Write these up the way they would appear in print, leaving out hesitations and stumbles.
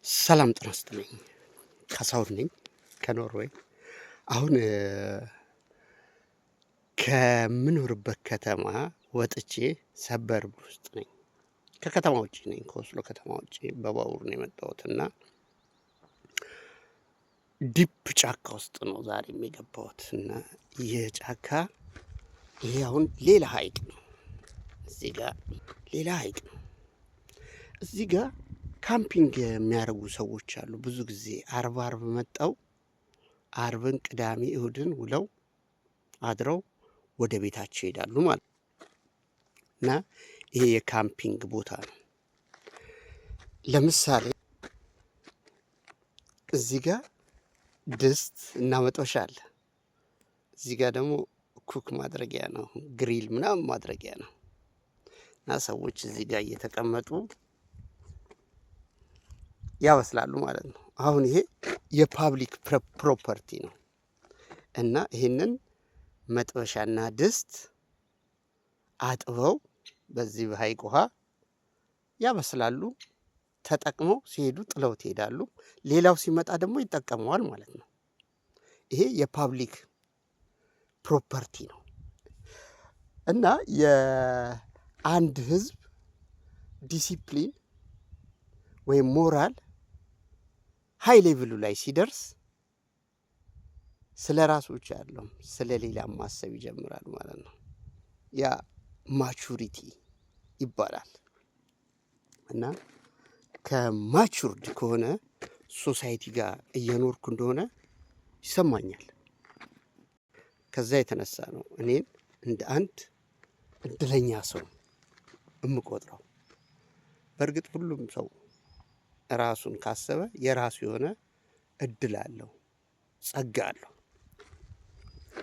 ሰላም ጤና ይስጥልኝ። ካሳሁን ነኝ ከኖርዌይ። አሁን ከምኖርበት ከተማ ወጥቼ ሰበርብ ውስጥ ነኝ። ከከተማ ውጪ ነኝ፣ ከኦስሎ ከተማ ውጪ በባቡር ነው የመጣሁት እና ዲፕ ጫካ ውስጥ ነው ዛሬም የገባሁት እና ይህ ጫካ ይሄ አሁን ሌላ ሐይቅ ነው። እዚህ ጋር ሌላ ሐይቅ ነው። እዚህ ጋር ካምፒንግ የሚያደርጉ ሰዎች አሉ። ብዙ ጊዜ አርብ መጣው አርብን፣ ቅዳሜ፣ እሁድን ውለው አድረው ወደ ቤታቸው ይሄዳሉ ማለት ነው። እና ይሄ የካምፒንግ ቦታ ነው። ለምሳሌ እዚህ ጋር ድስት እና መጥበሻ አለ። እዚህ ጋር ደግሞ ኩክ ማድረጊያ ነው፣ ግሪል ምናምን ማድረጊያ ነው። እና ሰዎች እዚህ ጋር እየተቀመጡ ያበስላሉ ማለት ነው። አሁን ይሄ የፓብሊክ ፕሮፐርቲ ነው እና ይሄንን መጥበሻና ድስት አጥበው በዚህ በሐይቅ ውሃ ያበስላሉ። ተጠቅመው ሲሄዱ ጥለው ይሄዳሉ። ሌላው ሲመጣ ደግሞ ይጠቀመዋል ማለት ነው። ይሄ የፓብሊክ ፕሮፐርቲ ነው እና የአንድ ህዝብ ዲሲፕሊን ወይም ሞራል ሃይ ሌቭሉ ላይ ሲደርስ ስለ ራሱ ብቻ ያለው ስለ ሌላ ማሰብ ይጀምራል ማለት ነው። ያ ማቹሪቲ ይባላል እና ከማቹርድ ከሆነ ሶሳይቲ ጋር እየኖርኩ እንደሆነ ይሰማኛል። ከዛ የተነሳ ነው እኔን እንደ አንድ እድለኛ ሰው እምቆጥረው። በእርግጥ ሁሉም ሰው ራሱን ካሰበ የራሱ የሆነ እድል አለው፣ ጸጋ አለው።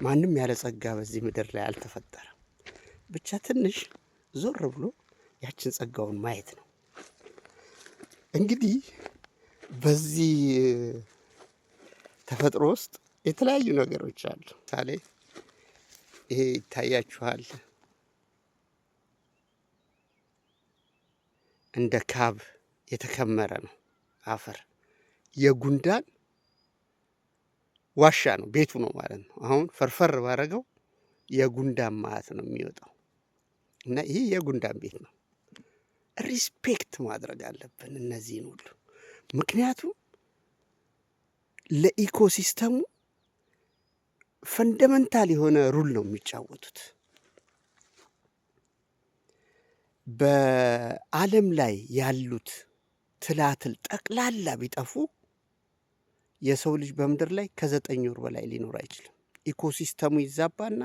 ማንም ያለ ጸጋ በዚህ ምድር ላይ አልተፈጠረም። ብቻ ትንሽ ዞር ብሎ ያችን ጸጋውን ማየት ነው። እንግዲህ በዚህ ተፈጥሮ ውስጥ የተለያዩ ነገሮች አሉ። ምሳሌ ይሄ ይታያችኋል፣ እንደ ካብ የተከመረ ነው አፈር። የጉንዳን ዋሻ ነው፣ ቤቱ ነው ማለት ነው። አሁን ፈርፈር ባረገው የጉንዳን ማለት ነው የሚወጣው እና ይሄ የጉንዳን ቤት ነው። ሪስፔክት ማድረግ አለብን እነዚህን ሁሉ፣ ምክንያቱም ለኢኮሲስተሙ ፈንዳመንታል የሆነ ሩል ነው የሚጫወቱት። በዓለም ላይ ያሉት ትላትል ጠቅላላ ቢጠፉ የሰው ልጅ በምድር ላይ ከ9 ወር በላይ ሊኖር አይችልም። ኢኮሲስተሙ ይዛባና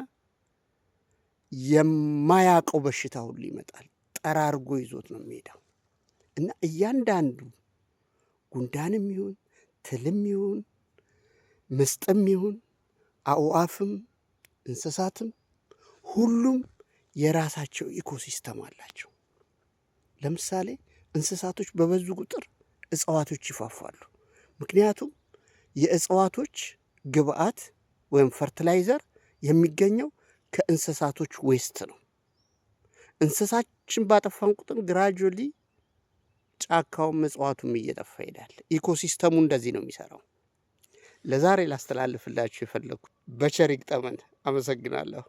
የማያውቀው በሽታ ሁሉ ይመጣል። ጠራርጎ ይዞት ነው የሚሄደው እና እያንዳንዱ ጉንዳንም ይሁን ትልም ይሁን ምስጥም ይሁን አዕዋፍም እንስሳትም ሁሉም የራሳቸው ኢኮሲስተም አላቸው። ለምሳሌ እንስሳቶች በበዙ ቁጥር እጽዋቶች ይፋፋሉ። ምክንያቱም የእጽዋቶች ግብአት ወይም ፈርቲላይዘር የሚገኘው ከእንስሳቶች ዌስት ነው። እንስሳችን ባጠፋን ቁጥር ግራጁዋሊ ጫካውም እጽዋቱም እየጠፋ ይሄዳል። ኢኮሲስተሙ እንደዚህ ነው የሚሰራው። ለዛሬ ላስተላልፍላችሁ የፈለኩት በቸር ይግጠመን። አመሰግናለሁ።